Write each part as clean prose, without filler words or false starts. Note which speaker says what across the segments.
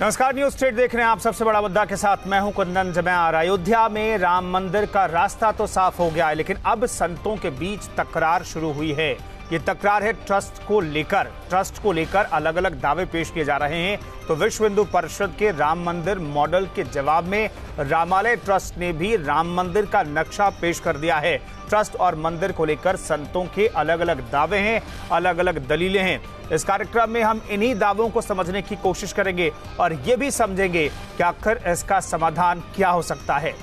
Speaker 1: नमस्कार, news state देख रहे हैं आप। सबसे बड़ा मुद्दा के साथ मैं हूं कुंदन जमैर। अयोध्या में राम मंदिर का रास्ता तो साफ हो गया है, लेकिन अब संतों के बीच तकरार शुरू हुई है। ये तकरार है ट्रस्ट को लेकर। ट्रस्ट को लेकर अलग अलग दावे पेश किए जा रहे हैं। तो विश्व हिंदू परिषद के राम मंदिर मॉडल के जवाब में रामालय ट्रस्ट ने भी राम मंदिर का नक्शा पेश कर दिया है। ट्रस्ट और मंदिर को लेकर संतों के अलग अलग दावे हैं, अलग अलग दलीलें हैं। इस कार्यक्रम में हम इन्हीं दावों को समझने की कोशिश करेंगे और ये भी समझेंगे कि आखिर इसका समाधान क्या हो सकता है।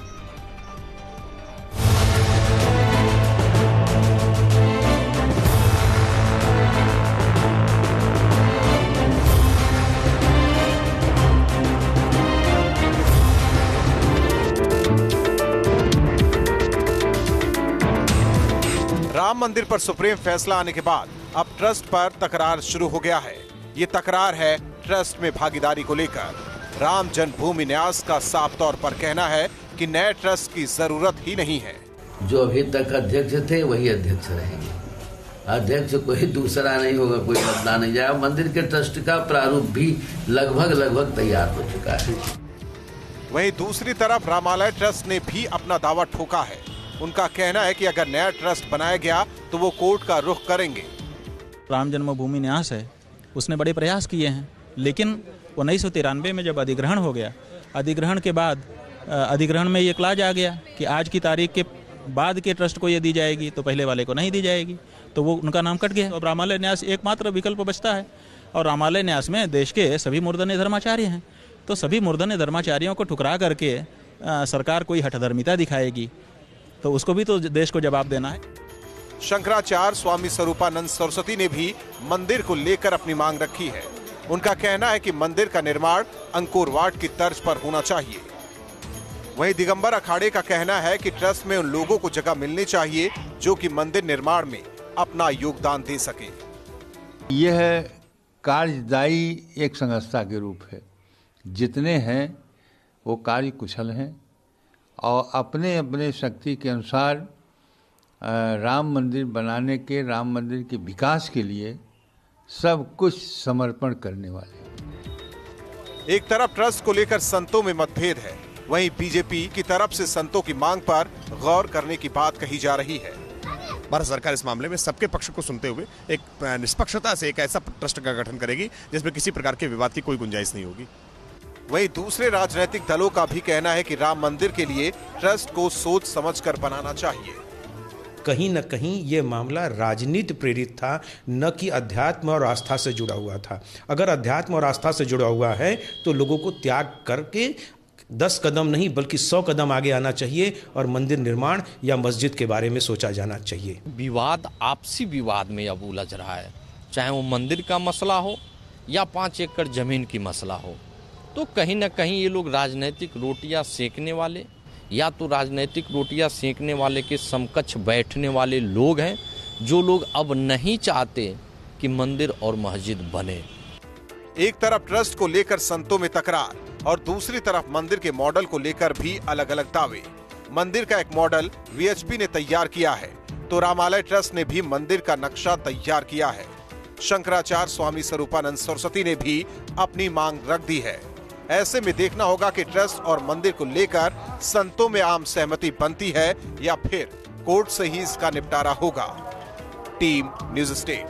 Speaker 2: राम मंदिर पर सुप्रीम फैसला आने के बाद अब ट्रस्ट पर तकरार शुरू हो गया है। ये तकरार है ट्रस्ट में भागीदारी को लेकर। राम जन्मभूमि न्यास का साफ तौर पर कहना है कि नए ट्रस्ट की जरूरत ही नहीं है।
Speaker 3: जो अभी तक अध्यक्ष थे वही अध्यक्ष रहेंगे। अध्यक्ष कोई दूसरा नहीं होगा, कोई बदला नहीं जाएगा। मंदिर के ट्रस्ट का प्रारूप भी लगभग तैयार हो चुका है।
Speaker 2: वहीं दूसरी तरफ रामालय ट्रस्ट ने भी अपना दावा ठोका है। उनका कहना है कि अगर नया ट्रस्ट बनाया गया तो वो कोर्ट का रुख करेंगे।
Speaker 4: राम जन्मभूमि न्यास है, उसने बड़े प्रयास किए हैं, लेकिन 1993 में जब अधिग्रहण हो गया, अधिग्रहण के बाद अधिग्रहण में ये क्लाज आ गया कि आज की तारीख के बाद के ट्रस्ट को ये दी जाएगी तो पहले वाले को नहीं दी जाएगी, तो वो उनका नाम कट गया। अब रामालय न्यास एकमात्र विकल्प बचता है और रामालय न्यास में देश के सभी मूर्धन्य धर्माचार्य हैं। तो सभी मूर्धन्य धर्माचार्यों को ठुकरा करके सरकार कोई हठधर्मिता दिखाएगी तो उसको भी तो देश को जवाब देना है।
Speaker 2: शंकराचार्य स्वामी स्वरूपानंद सरस्वती ने भी मंदिर को लेकर अपनी मांग रखी है। उनका कहना है कि मंदिर का निर्माण अंकोर वाट की तर्ज पर होना चाहिए। वहीं दिगंबर अखाड़े का कहना है कि ट्रस्ट में उन लोगों को जगह मिलनी चाहिए जो कि मंदिर निर्माण में अपना योगदान दे सके।
Speaker 5: यह कार्यदायी एक संस्था के रूप है। जितने हैं वो कार्य कुशल हैं और अपने अपने शक्ति के अनुसार राम मंदिर बनाने के, राम मंदिर के विकास के लिए सब कुछ समर्पण करने वाले।
Speaker 2: एक तरफ ट्रस्ट को लेकर संतों में मतभेद है, वहीं बीजेपी की तरफ से संतों की मांग पर गौर करने की बात कही जा रही है।
Speaker 6: भारत सरकार इस मामले में सबके पक्ष को सुनते हुए एक निष्पक्षता से एक ऐसा ट्रस्ट का गठन करेगी जिसमें किसी प्रकार के विवाद की कोई गुंजाइश नहीं होगी।
Speaker 2: वहीं दूसरे राजनीतिक दलों का भी कहना है कि राम मंदिर के लिए ट्रस्ट को सोच समझकर बनाना चाहिए।
Speaker 7: कहीं न कहीं ये मामला राजनीति प्रेरित था, न कि अध्यात्म और आस्था से जुड़ा हुआ था। अगर अध्यात्म और आस्था से जुड़ा हुआ है तो लोगों को त्याग करके 10 कदम नहीं बल्कि 100 कदम आगे आना चाहिए और मंदिर निर्माण या मस्जिद के बारे में सोचा जाना चाहिए।
Speaker 8: विवाद आपसी विवाद में अब उलझ रहा है, चाहे वो मंदिर का मसला हो या 5 एकड़ जमीन की मसला हो। तो कहीं ना कहीं ये लोग राजनीतिक रोटियां सेकने वाले या तो राजनीतिक रोटियां सेकने वाले के समकक्ष बैठने वाले लोग हैं, जो लोग अब नहीं चाहते कि मंदिर और मस्जिद बने।
Speaker 2: एक तरफ ट्रस्ट को लेकर संतों में तकरार और दूसरी तरफ मंदिर के मॉडल को लेकर भी अलग अलग दावे। मंदिर का एक मॉडल वीएचपी ने तैयार किया है तो रामालय ट्रस्ट ने भी मंदिर का नक्शा तैयार किया है। शंकराचार्य स्वामी स्वरूपानंद सरस्वती ने भी अपनी मांग रख दी है। ऐसे में देखना होगा कि ट्रस्ट और मंदिर को लेकर संतों में आम सहमति बनती है या फिर कोर्ट से ही इसका निपटारा होगा। Team news state.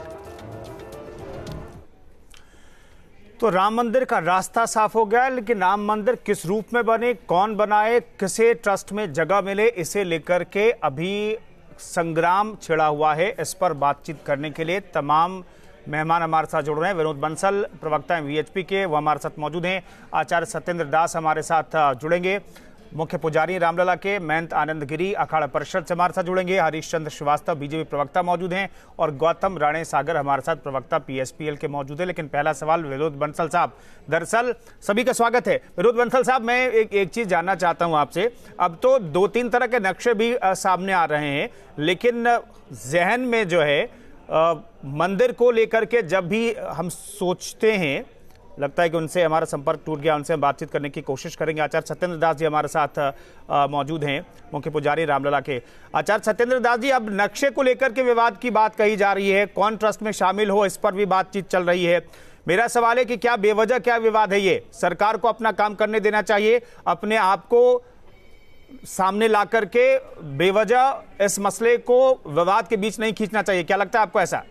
Speaker 1: तो राम मंदिर का रास्ता साफ हो गया, लेकिन राम मंदिर किस रूप में बने, कौन बनाए, किसे ट्रस्ट में जगह मिले, इसे लेकर के अभी संग्राम छिड़ा हुआ है। इस पर बातचीत करने के लिए तमाम मेहमान हमारे साथ जुड़ रहे हैं। विनोद बंसल, प्रवक्ता हैं वीएचपी के, वो हमारे साथ मौजूद हैं। आचार्य सत्येंद्र दास हमारे साथ जुड़ेंगे, मुख्य पुजारी रामलला के। महंत आनंद गिरी अखाड़ा परिषद से हमारे साथ जुड़ेंगे। हरीश चंद्र श्रीवास्तव बीजेपी प्रवक्ता मौजूद हैं और गौतम राणे सागर हमारे साथ प्रवक्ता पीएसपीएल के मौजूद है। लेकिन पहला सवाल विनोद बंसल साहब, दरअसल सभी का स्वागत है। विनोद बंसल साहब, मैं एक चीज जानना चाहता हूं आपसे। अब तो 2-3 तरह के नक्शे भी सामने आ रहे हैं, लेकिन जहन में जो है मंदिर को लेकर के जब भी हम सोचते हैं, लगता है कि उनसे हमारा संपर्क टूट गया। उनसे हम बातचीत करने की कोशिश करेंगे। आचार्य सत्येंद्र दास जी हमारे साथ मौजूद हैं, मुख्य पुजारी रामलला के। आचार्य सत्येंद्र दास जी, अब नक्शे को लेकर के विवाद की बात कही जा रही है, कौन ट्रस्ट में शामिल हो इस पर भी बातचीत चल रही है। मेरा सवाल है कि क्या बेवजह क्या विवाद है ये? सरकार को अपना काम करने देना चाहिए, अपने आप को सामने ला करके बेवजह इस मसले को विवाद के बीच नहीं खींचना चाहिए। क्या लगता है आपको ऐसा?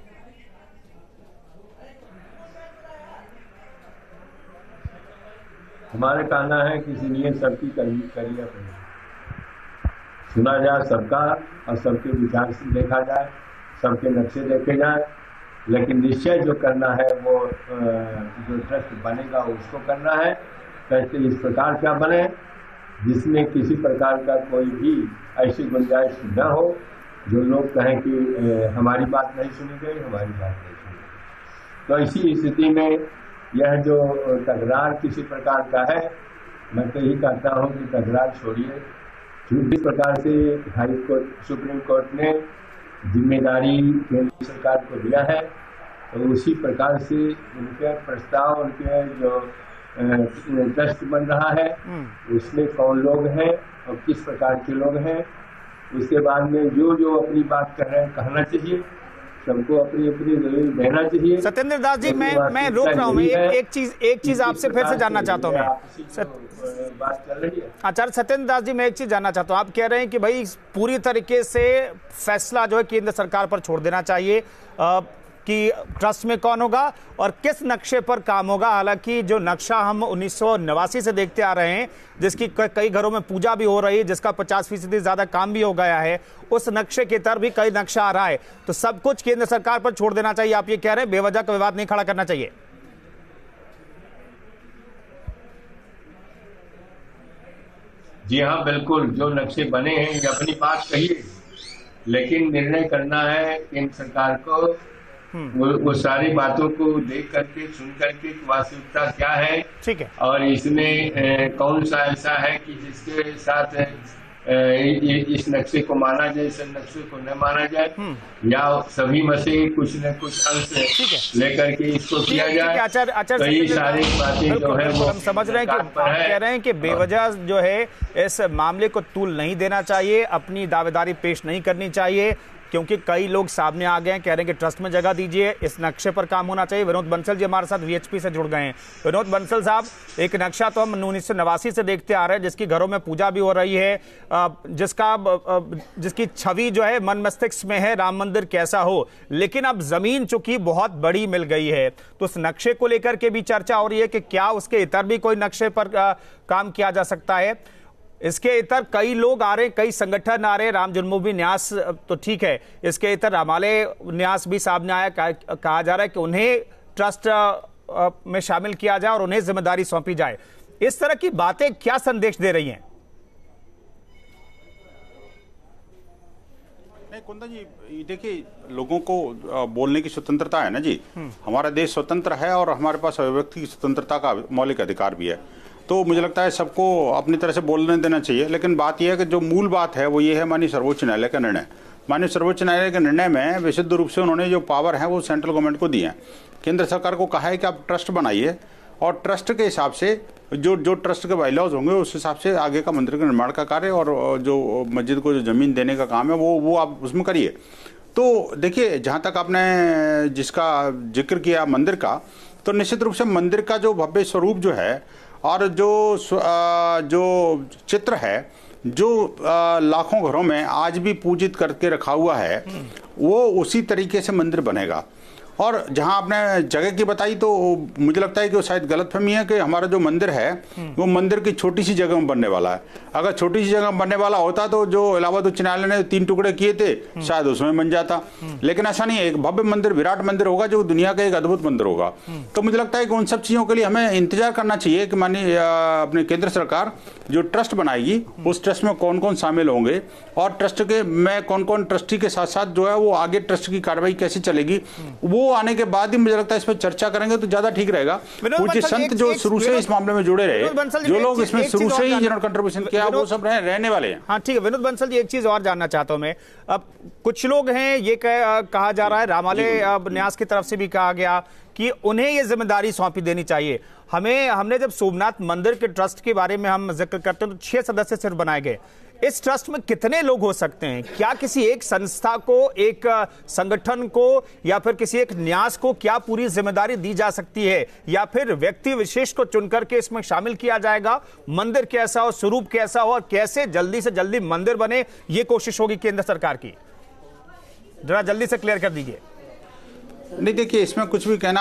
Speaker 9: हमारा कहना है कि इसलिए सबकी करियर सुना जाए सबका, और सबके विचार से देखा जाए, सबके नक्शे देखे जाए, लेकिन निश्चय जो करना है वो जो ट्रस्ट बनेगा उसको करना है। कैसे इस प्रकार का बने जिसमें किसी प्रकार का कोई भी ऐसी गुंजाइश न हो जो लोग कहें कि हमारी बात नहीं सुनी गई, हमारी बात नहीं सुनी गई। तो ऐसी स्थिति में यह जो तकरार किसी प्रकार का है, मैं तो यही कहता हूँ कि तकरार छोड़िए। जिस प्रकार से हाई कोर्ट, सुप्रीम कोर्ट ने जिम्मेदारी केंद्र सरकार को दिया है, तो उसी प्रकार से उनके प्रस्ताव, उनके जो ट्रस्ट बन रहा है उसमें कौन लोग हैं और किस प्रकार के लोग हैं, उसके बाद में जो अपनी बात कर रहे हैं कहना चाहिए, सबको अपनी अपनी दलील देना चाहिए।
Speaker 1: सत्येंद्र दास जी, मैं रोक रहा हूँ, एक चीज आपसे फिर से जानना चाहता हूँ
Speaker 9: बात चल रही है।
Speaker 1: आचार्य सत्येंद्र दास जी, मैं एक चीज जानना चाहता हूँ। आप कह रहे हैं कि भाई पूरी तरीके से फैसला जो है केंद्र सरकार पर छोड़ देना चाहिए कि ट्रस्ट में कौन होगा और किस नक्शे पर काम होगा। हालांकि जो नक्शा हम 1989 से देखते आ रहे हैं, जिसकी कई घरों में पूजा भी हो रही है, जिसका 50% ज्यादा काम भी हो गया है, उस नक्शे के तरफ भी कई नक्शा आ रहा है। तो सब कुछ केंद्र सरकार पर छोड़ देना चाहिए, आप ये कह रहे हैं, बेवजह का विवाद नहीं खड़ा करना चाहिए।
Speaker 9: जी हाँ, बिल्कुल। जो नक्शे बने हैं ये अपनी बात कहिए, लेकिन निर्णय करना है केंद्र सरकार को। वो सारी बातों को देख करके, सुन करके वास्तविकता क्या है, ठीक है, और इसमें कौन सा ऐसा है कि जिसके साथ इस नक्शे को माना जाए, इस नक्शे को न माना जाए, या सभी में से कुछ न कुछ अंश लेकर के इसको किया जाए।
Speaker 1: आचार्य
Speaker 9: तो ये सारी बातें जो है वो
Speaker 1: हम समझ रहे हैं कि आप कह रहे हैं कि बेवजह जो है इस मामले को तूल नहीं देना चाहिए, अपनी दावेदारी पेश नहीं करनी चाहिए, क्योंकि कई लोग सामने आ गए हैं, कह रहे हैं कि ट्रस्ट में जगह दीजिए, इस नक्शे पर काम होना चाहिए। विनोद बंसल जी हमारे साथ वीएचपी से जुड़ गए हैं। विनोद बंसल साहब, एक नक्शा तो हम 1989 से देखते आ रहे हैं, जिसकी घरों में पूजा भी हो रही है, जिसकी छवि जो है मन मस्तिष्क में है, राम मंदिर कैसा हो, लेकिन अब जमीन चूंकि बहुत बड़ी मिल गई है, तो उस नक्शे को लेकर के भी चर्चा हो रही है कि क्या उसके इतर भी कोई नक्शे पर काम किया जा सकता है। इसके इतर कई लोग आ रहे हैं, कई संगठन आ रहे हैं। राम जन्मभूमि न्यास तो ठीक है, इसके इतर रामालय न्यास भी सामने आया, कहा जा रहा है कि उन्हें ट्रस्ट में शामिल किया जाए और उन्हें जिम्मेदारी सौंपी जाए। इस तरह की बातें क्या संदेश दे रही हैं?
Speaker 10: कुंदन जी, देखिए, लोगों को बोलने की स्वतंत्रता है ना जी, हमारा देश स्वतंत्र है और हमारे पास अभिव्यक्ति की स्वतंत्रता का मौलिक अधिकार भी है। तो मुझे लगता है सबको अपनी तरह से बोलने देना चाहिए। लेकिन बात यह है कि जो मूल बात है वो ये है माननीय सर्वोच्च न्यायालय का निर्णय। माननीय सर्वोच्च न्यायालय के निर्णय में विशुद्ध रूप से उन्होंने जो पावर है वो सेंट्रल गवर्नमेंट को दी है। केंद्र सरकार को कहा है कि आप ट्रस्ट बनाइए और ट्रस्ट के हिसाब से जो ट्रस्ट के बाईलॉज होंगे उस हिसाब से आगे का मंदिर के निर्माण का कार्य और जो मस्जिद को जो जमीन देने का काम है वो आप उसमें करिए। तो देखिए, जहाँ तक आपने जिसका जिक्र किया मंदिर का, तो निश्चित रूप से मंदिर का जो भव्य स्वरूप जो है और जो चित्र है, जो लाखों घरों में आज भी पूजित करके रखा हुआ है, वो उसी तरीके से मंदिर बनेगा। और जहां आपने जगह की बताई तो मुझे लगता है कि वो शायद गलतफहमी है कि हमारा जो मंदिर है वो मंदिर की छोटी सी जगह में बनने वाला है। अगर छोटी सी जगह में बनने वाला होता तो जो इलाहाबाद उच्च न्यायालय ने 3 टुकड़े किए थे शायद उसमें बन जाता, लेकिन ऐसा नहीं है। एक भव्य मंदिर, विराट मंदिर होगा जो दुनिया का एक अद्भुत मंदिर होगा। तो मुझे लगता है कि उन सब चीज़ों के लिए हमें इंतजार करना चाहिए कि माननीय अपनी केंद्र सरकार जो ट्रस्ट बनाएगी उस ट्रस्ट में कौन कौन शामिल होंगे और ट्रस्ट के में कौन कौन ट्रस्टी के साथ साथ जो है वो आगे ट्रस्ट की कार्रवाई कैसे चलेगी, वो आने के बाद ही मुझे लगता है इस पर चर्चा करेंगे तो ज्यादा ठीक रहेगा। पूज्य संत जो शुरू से इस मामले में जुड़े रहे, जो लोग इसमें शुरू से ही जिन्होंने कंट्रीब्यूशन किया, वो सब रहने वाले हैं।
Speaker 1: हाँ, ठीक है। विनोद बंसल जी, एक चीज और जानना चाहता हूं मैं। अब कुछ लोग हैं, ये कहा जा रहा है, रामालय न्यास की तरफ से भी कहा गया कि उन्हें ये जिम्मेदारी सौंपी देनी चाहिए। हमने जब सोमनाथ मंदिर के ट्रस्ट के बारे में हम जिक्र करते हैं तो 6 सदस्य सिर्फ बनाए गए। इस ट्रस्ट में कितने लोग हो सकते हैं? क्या किसी एक संस्था को, एक संगठन को या फिर किसी एक न्यास को क्या पूरी जिम्मेदारी दी जा सकती है, या फिर व्यक्ति विशेष को चुनकर के इसमें शामिल किया जाएगा? मंदिर कैसा हो, स्वरूप कैसा हो और कैसे जल्दी से जल्दी मंदिर बने, ये कोशिश होगी केंद्र सरकार की। जरा जल्दी से क्लियर कर दीजिए।
Speaker 10: नहीं देखिए, इसमें कुछ भी कहना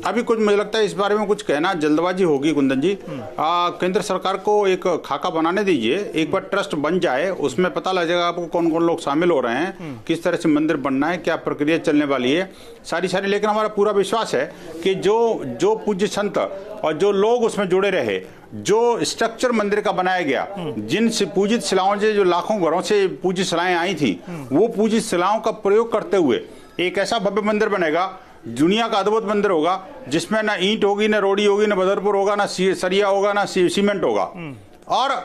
Speaker 10: अभी कुछ मुझे लगता है इस बारे में कुछ कहना जल्दबाजी होगी कुंदन जी। केंद्र सरकार को एक खाका बनाने दीजिए, एक बार ट्रस्ट बन जाए, उसमें पता लग जाएगा आपको कौन कौन लोग शामिल हो रहे हैं, किस तरह से मंदिर बनना है, क्या प्रक्रिया चलने वाली है, सारी। लेकिन हमारा पूरा विश्वास है कि जो पूज्य संत और जो लोग उसमें जुड़े रहे, जो स्ट्रक्चर मंदिर का बनाया गया, जिन से पूजित शिलाओं से जो लाखों घरों से पूजित शिलाएं आई थी, वो पूजित शिलाओं का प्रयोग करते हुए एक ऐसा भव्य मंदिर बनेगा, दुनिया का अद्भुत मंदिर होगा, जिसमें ना ईंट होगी, ना रोड़ी होगी, ना बदरपुर होगा, ना सरिया होगा, ना सीमेंट होगा, और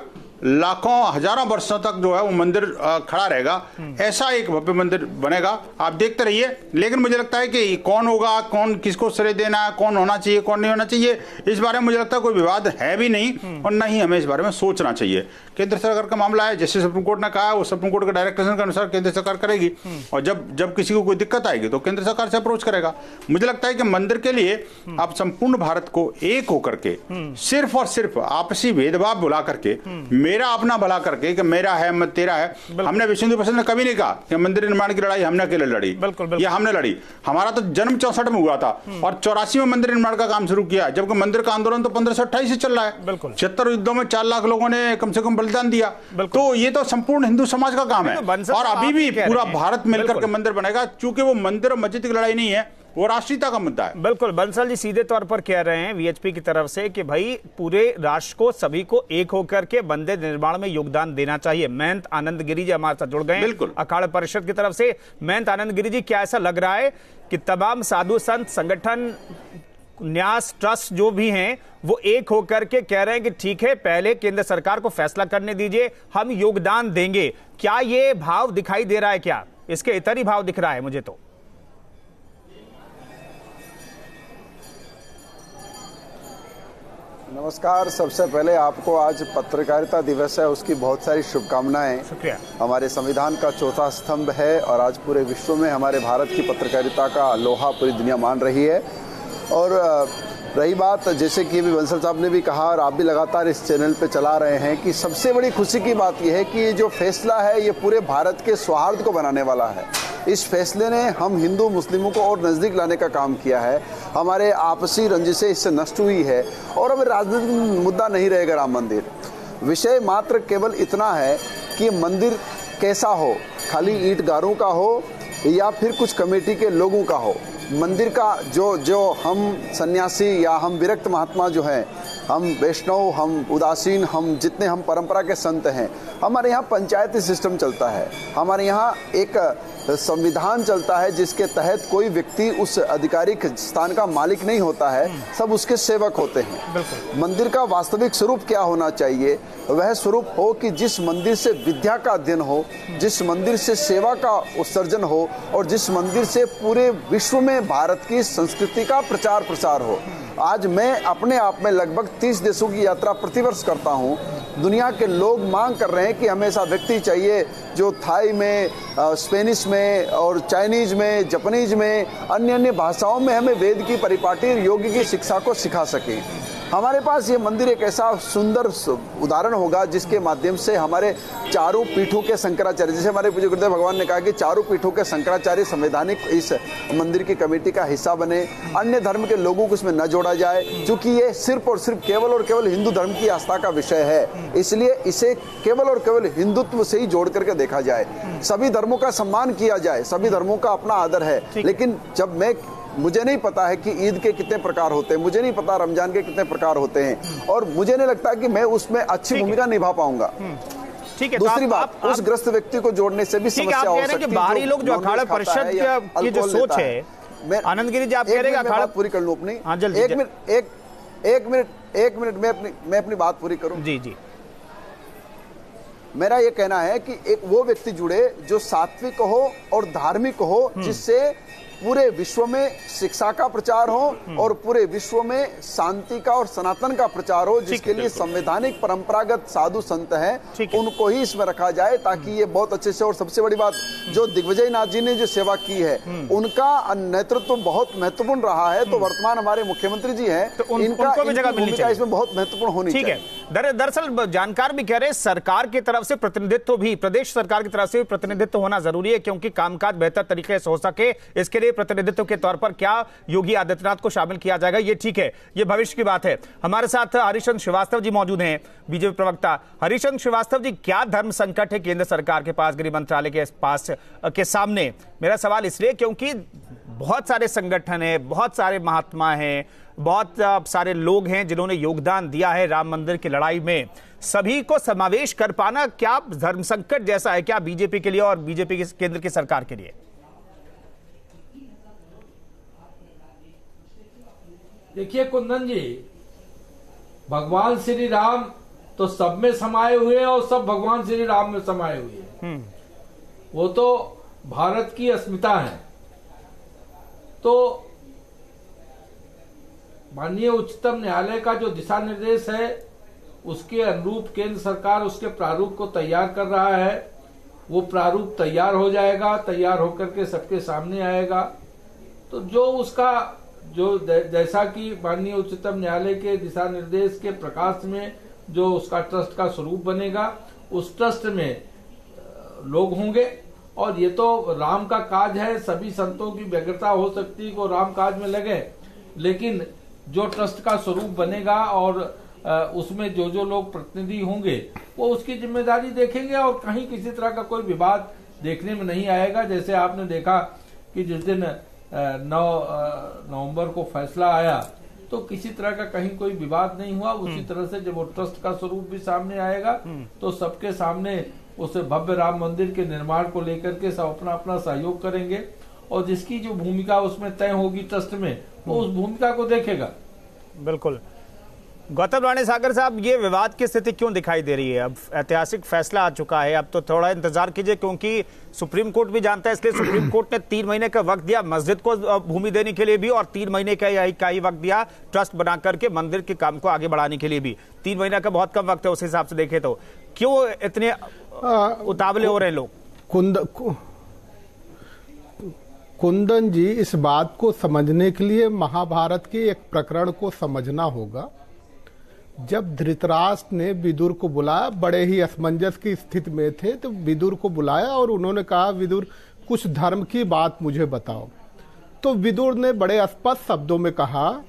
Speaker 10: लाखों हजारों वर्षों तक जो है वो मंदिर खड़ा रहेगा। ऐसा एक भव्य मंदिर बनेगा, आप देखते रहिए। लेकिन मुझे लगता है कि कौन होगा, कौन किसको श्रेय देना है, कौन होना चाहिए, कौन नहीं होना चाहिए, इस बारे में मुझे लगता है कोई विवाद है भी नहीं और न ही हमें इस बारे में सोचना चाहिए। केंद्र सरकार का मामला है, जैसे सुप्रीम कोर्ट ने कहा है, वो सुप्रीम कोर्ट के डायरेक्शन के अनुसार केंद्र सरकार करेगी, और जब किसी को कोई दिक्कत आएगी तो केंद्र सरकार से अप्रोच करेगा। मुझे लगता है कि मंदिर के लिए आप संपूर्ण भारत को एक होकर के सिर्फ और सिर्फ आपसी भेदभाव भुला करके, मेरा अपना भला करके कि मेरा है मत तेरा है, हमने विश्व हिंदू परिषद ने कभी नहीं कहा कि मंदिर निर्माण की लड़ाई हमने अकेले लड़ी, ये हमने लड़ी। हमारा तो जन्म 64 में हुआ था और 84 में मंदिर निर्माण का काम शुरू किया, जबकि मंदिर का आंदोलन तो 1528 से चल रहा है। 76 युद्धों में 4 लाख लोगों ने कम से कम बलिदान दिया। तो ये तो संपूर्ण हिंदू समाज का काम है, और अभी भी पूरा भारत मिलकर के मंदिर बनेगा, क्योंकि वो मंदिर और मस्जिद की लड़ाई नहीं है, वो राष्ट्रीयता का मुद्दा है।
Speaker 1: बिल्कुल, बंसल जी सीधे तौर पर कह रहे हैं वीएचपी की तरफ से कि भाई पूरे राष्ट्र को, सभी को एक होकर के मंदिर निर्माण में योगदान देना चाहिए। महंत आनंद गिरी जी हमारे साथ जुड़ गए हैं अखाड़ा परिषद की तरफ से। महंत आनंद गिरी जी, क्या ऐसा लग रहा है कि तमाम साधु संत, संगठन, न्यास, ट्रस्ट जो भी हैं, वो एक होकर के कह रहे हैं कि ठीक है, पहले केंद्र सरकार को फैसला करने दीजिए, हम योगदान देंगे? क्या ये भाव दिखाई दे रहा है? क्या इसके इतर ही भाव दिख रहा है मुझे तो?
Speaker 11: नमस्कार। सबसे पहले आपको आज पत्रकारिता दिवस है, उसकी बहुत सारी शुभकामनाएं।
Speaker 1: शुक्रिया।
Speaker 11: हमारे संविधान का चौथा स्तंभ है और आज पूरे विश्व में हमारे भारत की पत्रकारिता का लोहा पूरी दुनिया मान रही है। और रही बात, जैसे कि अभी बंसल साहब ने भी कहा और आप भी लगातार इस चैनल पे चला रहे हैं, कि सबसे बड़ी खुशी की बात यह है कि ये जो फैसला है ये पूरे भारत के सौहार्द को बनाने वाला है। इस फैसले ने हम हिंदू मुस्लिमों को और नज़दीक लाने का काम किया है, हमारे आपसी रंजिशें इससे नष्ट हुई है, और अब राजनीतिक मुद्दा नहीं रहेगा राम मंदिर। विषय मात्र केवल इतना है कि मंदिर कैसा हो, खाली ईंटगारों का हो या फिर कुछ कमेटी के लोगों का हो। मंदिर का जो हम सन्यासी या हम विरक्त महात्मा जो हैं, हम वैष्णव, हम उदासीन, हम जितने हम परंपरा के संत हैं, हमारे यहाँ पंचायती सिस्टम चलता है, हमारे यहाँ एक संविधान चलता है जिसके तहत कोई व्यक्ति उस आधिकारिक स्थान का मालिक नहीं होता है, सब उसके सेवक होते हैं। मंदिर का वास्तविक स्वरूप क्या होना चाहिए? वह स्वरूप हो कि जिस मंदिर से विद्या का अध्ययन हो, जिस मंदिर से सेवा का उत्सर्जन हो, और जिस मंदिर से पूरे विश्व में भारत की संस्कृति का प्रचार प्रसार हो। आज मैं अपने आप में लगभग 30 देशों की यात्रा प्रतिवर्ष करता हूँ। दुनिया के लोग मांग कर रहे हैं कि हमें ऐसा व्यक्ति चाहिए जो थाई में, स्पेनिश में और चाइनीज में, जापानीज में, अन्य भाषाओं में हमें वेद की परिपाटी, योग की शिक्षा को सिखा सके। हमारे पास ये मंदिर एक ऐसा सुंदर उदाहरण होगा जिसके माध्यम से हमारे चारों पीठों के शंकराचार्य, जैसे हमारे पूज्य गुरुदेव भगवान ने कहा कि चारों पीठों के शंकराचार्य संवैधानिक इस मंदिर की कमेटी का हिस्सा बने, अन्य धर्म के लोगों को इसमें न जोड़ा जाए, क्योंकि ये सिर्फ और सिर्फ केवल और केवल हिंदू धर्म की आस्था का विषय है। इसलिए इसे केवल और केवल हिंदुत्व से ही जोड़ करके देखा जाए, सभी धर्मों का सम्मान किया जाए, सभी धर्मों का अपना आदर है। लेकिन जब मुझे नहीं पता है कि ईद के कितने प्रकार होते हैं, मुझे नहीं पता रमजान के कितने प्रकार होते हैं, और मुझे नहीं लगता कि मैं उसमें अच्छी भूमिका निभा पाऊंगा।
Speaker 1: ठीक है।
Speaker 11: दूसरी बात, उस ग्रस्त व्यक्ति को जोड़ने से भी समस्या हो सकती है।
Speaker 1: बाहरी लोग जो अखाड़ा परिषद की जो सोच है, आनंद गिरी जी आप कह रहे हैं अखाड़ा पूरी कर लूं अपनी। एक मिनट मैं अपनी बात पूरी करूं। जी जी।
Speaker 11: मेरा ये कहना है कि एक वो व्यक्ति जुड़े जो सात्विक हो और धार्मिक हो, जिससे पूरे विश्व में शिक्षा का प्रचार हो और पूरे विश्व में शांति का और सनातन का प्रचार हो, जिसके लिए संवैधानिक परंपरागत साधु संत हैं, उनको ही इसमें रखा जाए ताकि ये बहुत अच्छे से। और सबसे बड़ी बात, जो दिग्विजय नाथ जी ने जो सेवा की है, उनका नेतृत्व बहुत महत्वपूर्ण रहा है। तो वर्तमान हमारे मुख्यमंत्री जी हैं,
Speaker 1: तो इनका भूमिका
Speaker 11: इसमें बहुत महत्वपूर्ण होनी चाहिए।
Speaker 1: ठीक है, दरअसल जानकार भी कह रहे हैं सरकार की तरफ से प्रतिनिधित्व भी, प्रदेश सरकार की तरफ से भी प्रतिनिधित्व होना जरूरी है, क्योंकि कामकाज बेहतर तरीके से हो सके। इसके लिए प्रतिनिधित्व के तौर पर क्या योगी आदित्यनाथ को शामिल किया जाएगा, ये ठीक है, ये भविष्य की बात है। हमारे साथ हरिशचंद्र श्रीवास्तव जी मौजूद हैं, बीजेपी प्रवक्ता। हरिशचंद्र श्रीवास्तव जी, क्या धर्म संकट है केंद्र सरकार के पास, गृह मंत्रालय के पास के सामने? मेरा सवाल इसलिए क्योंकि बहुत सारे संगठन हैं, बहुत सारे महात्मा हैं, बहुत सारे लोग हैं जिन्होंने योगदान दिया है राम मंदिर की लड़ाई में। सभी को समावेश कर पाना क्या धर्म संकट जैसा है क्या बीजेपी के लिए और बीजेपी की केंद्र की सरकार के लिए?
Speaker 12: देखिए कुंदन जी, भगवान श्री राम तो सब में समाये हुए हैं और सब भगवान श्री राम में समाये हुए हैं। वो तो भारत की अस्मिता है। तो माननीय उच्चतम न्यायालय का जो दिशा निर्देश है, उसके अनुरूप केंद्र सरकार उसके प्रारूप को तैयार कर रहा है। वो प्रारूप तैयार हो जाएगा, तैयार होकर के सबके सामने आएगा। तो जो उसका जैसा कि माननीय उच्चतम न्यायालय के दिशा निर्देश के प्रकाश में जो उसका ट्रस्ट का स्वरूप बनेगा, उस ट्रस्ट में लोग होंगे। और ये तो राम का काज है, सभी संतों की व्यग्रता हो सकती है कि राम काज में लगे, लेकिन जो ट्रस्ट का स्वरूप बनेगा और उसमें जो जो लोग प्रतिनिधि होंगे वो उसकी जिम्मेदारी देखेंगे और कहीं किसी तरह का कोई विवाद देखने में नहीं आएगा। जैसे आपने देखा कि जिस दिन 9 नवंबर को फैसला आया तो किसी तरह का कहीं कोई विवाद नहीं हुआ। उसी तरह से जब वो ट्रस्ट का स्वरूप भी सामने आएगा तो सबके सामने उस भव्य राम मंदिर के निर्माण को लेकर के सब अपना अपना सहयोग करेंगे और जिसकी जो भूमिका उसमें तय होगी ट्रस्ट में, वो उस भूमिका को देखेगा।
Speaker 1: बिल्कुल। गौतम राणे सागर साहब, ये विवाद की स्थिति क्यों दिखाई दे रही है? अब ऐतिहासिक फैसला आ चुका है, अब तो थोड़ा इंतजार कीजिए, क्योंकि सुप्रीम कोर्ट भी जानता है, इसलिए सुप्रीम कोर्ट ने 3 महीने का वक्त दिया मस्जिद को भूमि देने के लिए भी और 3 महीने का ही वक्त दिया ट्रस्ट बना करके मंदिर के काम को आगे बढ़ाने के लिए भी। 3 महीना का बहुत कम वक्त है उस हिसाब से देखे तो। क्यों इतने उतावले हो रहे हैं लोग?
Speaker 13: कुंदन जी, इस बात को समझने के लिए महाभारत के एक प्रकरण को समझना होगा। जब धृतराष्ट्र ने विदुर को बुलाया, बड़े ही असमंजस की स्थिति में थे, तो विदुर को बुलाया और उन्होंने कहा, विदुर कुछ धर्म की बात मुझे बताओ। तो विदुर ने बड़े स्पष्ट शब्दों में कहा,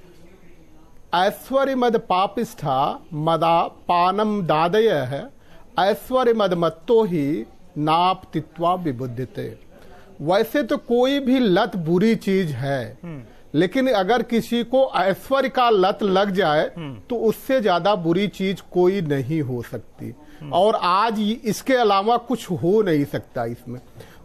Speaker 13: ऐश्वर्य मद पापिष्ठा मदा पानम दादय है, ऐश्वर्य मद मत्तो ही नाप तित्वा विबुद्धते। वैसे तो कोई भी लत बुरी चीज है, लेकिन अगर किसी को ऐश्वर्य का लत लग जाए तो उससे ज्यादा बुरी चीज कोई नहीं हो सकती, और आज इसके अलावा कुछ हो नहीं सकता इसमें।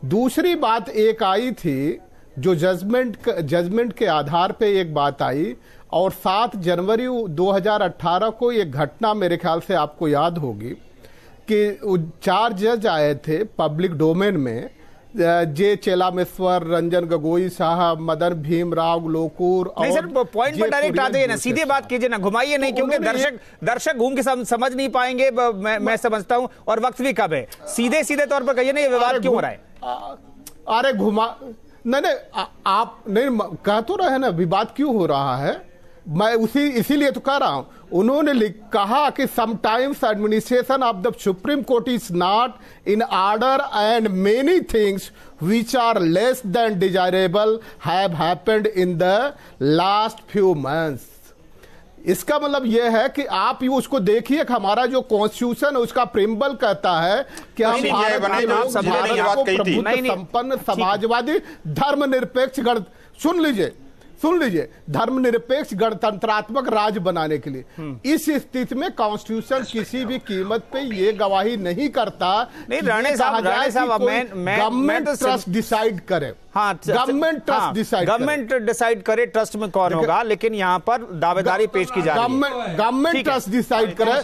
Speaker 13: दूसरी बात एक आई थी, जो जजमेंट के आधार पे एक बात आई, और 7 जनवरी 2018 को एक घटना मेरे ख्याल से आपको याद होगी कि 4 जज आए थे पब्लिक डोमेन में, जे चेलामेश्वर, रंजन गोगोई साहब, मदन भीमराव लोकुर।
Speaker 1: नहीं सर, पॉइंट पर डायरेक्ट आते हैं ना, सीधे बात कीजिए ना, घुमाइए नहीं, क्योंकि दर्शक घूम के समझ नहीं पाएंगे। मैं समझता हूं, और वक्त भी कब है। सीधे तौर पर कहिए ना, ये विवाद क्यों हो रहा है?
Speaker 13: अरे घुमा नहीं, आप नहीं कह तो रहे ना विवाद क्यों हो रहा है। मैं इसीलिए तो कह रहा हूं। उन्होंने कहा कि sometimes administration of the supreme court is not in order and many things which are less than desirable have happened in the last few months. इसका मतलब यह है कि आप ही उसको देखिए कि हमारा जो कॉन्स्टिट्यूशन है उसका प्रिम्बल कहता है कि हम भारत को प्रभुत्व संपन्न समाजवादी धर्मनिरपेक्ष गण। सुन लीजिए, सुन लीजिए, धर्मनिरपेक्ष गणतंत्रात्मक राज्य बनाने के लिए इस स्थिति में कॉन्स्टिट्यूशन किसी भी कीमत पे ये गवाही नहीं करता।
Speaker 1: नहीं राणे साहब
Speaker 13: गवर्नमेंट ट्रस्ट डिसाइड करे।
Speaker 1: हाँ,
Speaker 13: government trust decide,
Speaker 1: government decide करे ट्रस्ट में कौन होगा, लेकिन यहाँ पर दावेदारी पेश की जा रही है।
Speaker 13: गवर्नमेंट ट्रस्ट डिसाइड करे।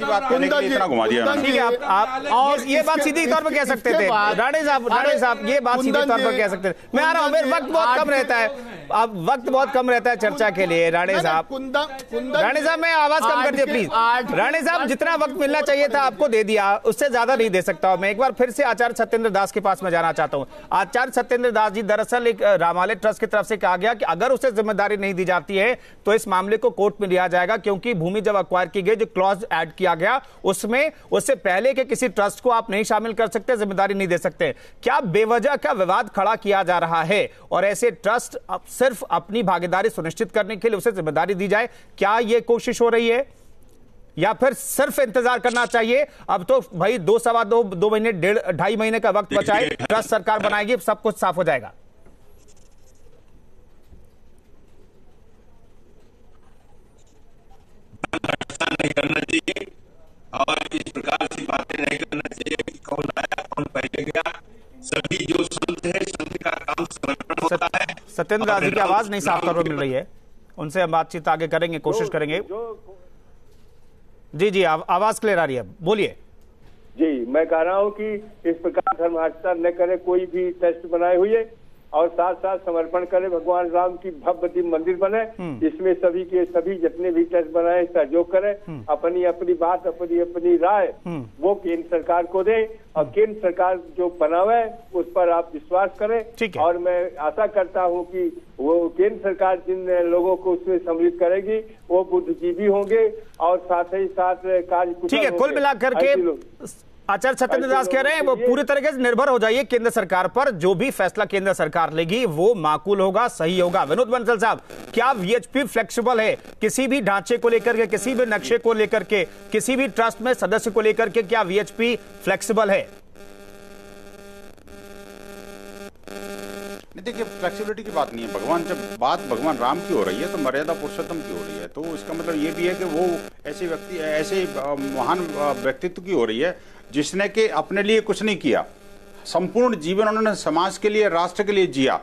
Speaker 1: ठीक है, आप और ये बात सीधी तौर पर कह सकते थे राणे साहब, ये बात सीधे तौर पर कह सकते थे। मैं आ रहा हूँ, मेरे वक्त बहुत कम रहता है, अब वक्त बहुत कम रहता है चर्चा के लिए। राणे साहब मैं आवाज कम कर दिया प्लीज। राणे साहब, जितना वक्त मिलना चाहिए था आपको दे दिया, उससे ज्यादा नहीं दे सकता हूं मैं। एक बार फिर से आचार्य सत्येंद्र दास के पास में जाना चाहता हूं। आचार्य सत्येंद्र दास जी, दरअसल एक रामालय ट्रस्ट की तरफ से कहा गया कि अगर उसे जिम्मेदारी नहीं दी जाती है तो इस मामले को कोर्ट में लिया जाएगा, क्योंकि भूमि जब अक्वायर की गई, जो क्लॉज ऐड किया गया उसमें उससे पहले के किसी ट्रस्ट को आप नहीं शामिल कर सकते, जिम्मेदारी नहीं दे सकते। क्या बेवजह का विवाद खड़ा किया जा रहा है और ऐसे ट्रस्ट सिर्फ अपनी भागीदारी सुनिश्चित करने के लिए उसे जिम्मेदारी दी जाए? क्या यह कोशिश हो रही है या फिर सिर्फ इंतजार करना चाहिए? अब तो भाई 2 महीने 2.5 महीने का वक्त बचा है, ट्रस्ट सरकार बनाएगी, सब कुछ साफ हो जाएगा।
Speaker 14: नहीं करना चाहिए और इस प्रकार की बातें नहीं करना चाहिए कि कौन आया कौन पहले गया। सभी जो संत है, संत का काम समर्पण होता है।
Speaker 1: सत्येंद्र दास जी की आवाज नहीं साफ तौर पर मिल रही है, उनसे हम बातचीत आगे करेंगे, कोशिश करेंगे। जी आवाज क्लियर आ रही है, बोलिए।
Speaker 9: जी, मैं कह रहा हूँ कि इस प्रकार धर्माचरण न करे, कोई भी टेस्ट बनाए हुए और साथ साथ समर्पण करे, भगवान राम की भव्य दिव्य मंदिर बने, इसमें सभी के सभी जितने भी टेस्ट बनाए सहयोग करें, अपनी अपनी बात, अपनी अपनी राय वो केंद्र सरकार को दें और केंद्र सरकार जो बनावे उस पर आप विश्वास करें। और मैं आशा करता हूं कि वो केंद्र सरकार जिन लोगों को उसमें सम्मिलित करेगी वो बुद्धिजीवी होंगे और साथ ही साथ कार्य।
Speaker 1: ठीक है, कुल मिलाकर के आचार्य सत्येंद्र दास कह रहे हैं वो पूरी तरीके से निर्भर हो जाइए केंद्र सरकार पर, जो भी फैसला केंद्र सरकार लेगी वो माकूल होगा, सही होगा। विनोद बंसल साहब, क्या वीएचपी फ्लेक्सिबल है किसी भी ढांचे को लेकर के, किसी भी नक्शे को लेकर के, किसी भी ट्रस्ट में सदस्य को लेकर के, क्या वीएचपी फ्लेक्सिबल है?
Speaker 10: नहीं, देखिए फ्लेक्सिबिलिटी की बात नहीं है। भगवान राम की हो रही है तो मर्यादा पुरुषोत्तम की हो रही है, तो इसका मतलब ये भी है कि वो ऐसे महान व्यक्तित्व की हो रही है जिसने कि अपने लिए कुछ नहीं किया, संपूर्ण जीवन उन्होंने समाज के लिए, राष्ट्र के लिए जिया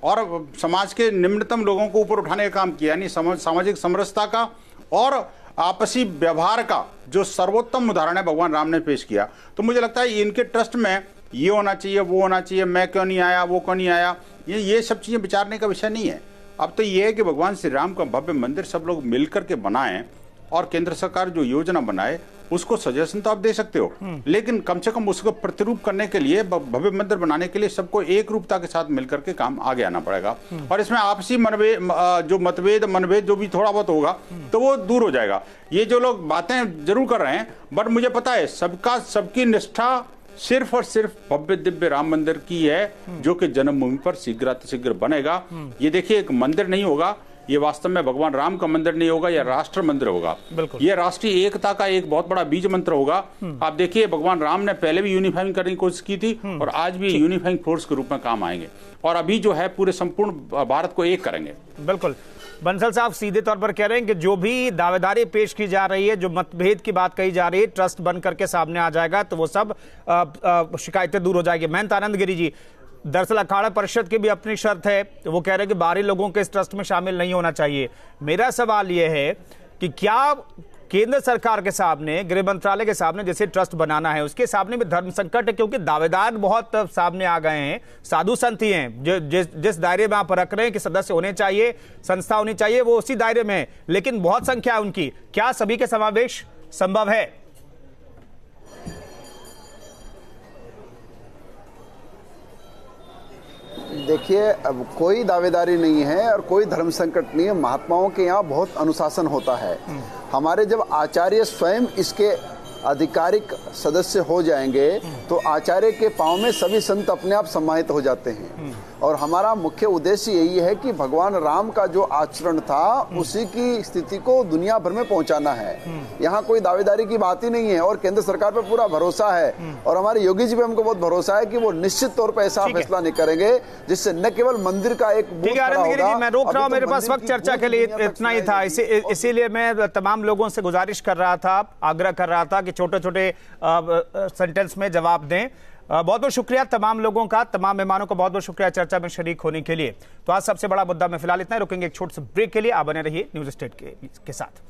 Speaker 10: और समाज के निम्नतम लोगों को ऊपर उठाने का काम किया, यानी सामाजिक समरसता का और आपसी व्यवहार का जो सर्वोत्तम उदाहरण है भगवान राम ने पेश किया। तो मुझे लगता है इनके ट्रस्ट में ये होना चाहिए, वो होना चाहिए, मैं क्यों नहीं आया, वो क्यों नहीं आया, ये सब चीजें विचारने का विषय नहीं है। अब तो ये है कि भगवान श्री राम का भव्य मंदिर सब लोग मिलकर के बनाएं और केंद्र सरकार जो योजना बनाए उसको सजेशन तो आप दे सकते हो, लेकिन कम से कम उसको प्रतिरूप करने के लिए, भव्य मंदिर बनाने के लिए सबको एक रूपता के साथ मिलकर के काम आगे आना पड़ेगा और इसमें आपसी मनभेद जो भी थोड़ा बहुत होगा तो वो दूर हो जाएगा। ये जो लोग बातें जरूर कर रहे हैं, बट मुझे पता है सबकी निष्ठा सिर्फ और सिर्फ भव्य दिव्य राम मंदिर की है, जो कि जन्मभूमि पर शीघ्र बनेगा। ये देखिए, एक मंदिर नहीं होगा, ये वास्तव में भगवान राम का मंदिर नहीं होगा, यह राष्ट्र मंदिर होगा। ये राष्ट्रीय एकता का एक बहुत बड़ा बीज मंत्र होगा। आप देखिए, भगवान राम ने पहले भी यूनिफाइंग करने की कोशिश की थी और आज भी यूनिफाइंग फोर्स के रूप में काम आएंगे और अभी जो है पूरे संपूर्ण भारत को एक करेंगे।
Speaker 1: बिल्कुल, बंसल साहब सीधे तौर पर कह रहे हैं कि जो भी दावेदारी पेश की जा रही है, जो मतभेद की बात कही जा रही है, ट्रस्ट बन करके सामने आ जाएगा तो वो सब शिकायतें दूर हो जाएगी। महंत आनंद गिरी जी, दरअसल अखाड़ा परिषद की भी अपनी शर्त है, वो कह रहे हैं कि बाहरी लोगों के इस ट्रस्ट में शामिल नहीं होना चाहिए। मेरा सवाल यह है कि क्या केंद्र सरकार के सामने, गृह मंत्रालय के सामने जैसे ट्रस्ट बनाना है, उसके सामने भी धर्म संकट है, क्योंकि दावेदार बहुत सामने आ गए हैं, साधु संत ही हैं, जिस दायरे में आप रख रहे हैं कि सदस्य होने चाहिए, संस्था होनी चाहिए, वो उसी दायरे में है, लेकिन बहुत संख्या है उनकी। क्या सभी के समावेश संभव है?
Speaker 11: देखिए, अब कोई दावेदारी नहीं है और कोई धर्म संकट नहीं है। महात्माओं के यहाँ बहुत अनुशासन होता है। हमारे जब आचार्य स्वयं इसके आधिकारिक सदस्य हो जाएंगे तो आचार्य के पांव में सभी संत अपने आप सम्मानित हो जाते हैं और हमारा मुख्य उद्देश्य यही है कि भगवान राम का जो आचरण था उसी की स्थिति को दुनिया भर में पहुंचाना है। यहाँ कोई दावेदारी की बात ही नहीं है और केंद्र सरकार पर पूरा भरोसा है और हमारे योगी जी पे हमको बहुत भरोसा है कि वो निश्चित तौर पर ऐसा फैसला नहीं करेंगे जिससे न केवल मंदिर का एक बूथ खड़ा होगा।
Speaker 1: मैं रोक रहा हूँ, मेरे पास वक्त चर्चा के लिए इतना ही था, इसीलिए मैं तमाम लोगों से गुजारिश कर रहा था, आग्रह कर रहा था कि छोटे छोटे सेंटेंस में जवाब दें। बहुत बहुत शुक्रिया तमाम लोगों का, तमाम मेहमानों का बहुत बहुत शुक्रिया चर्चा में शरीक होने के लिए। तो आज सबसे बड़ा मुद्दा में फिलहाल इतना ही, रुकेंगे एक छोटे से ब्रेक के लिए। आप बने रहिए न्यूज़ स्टेट के साथ।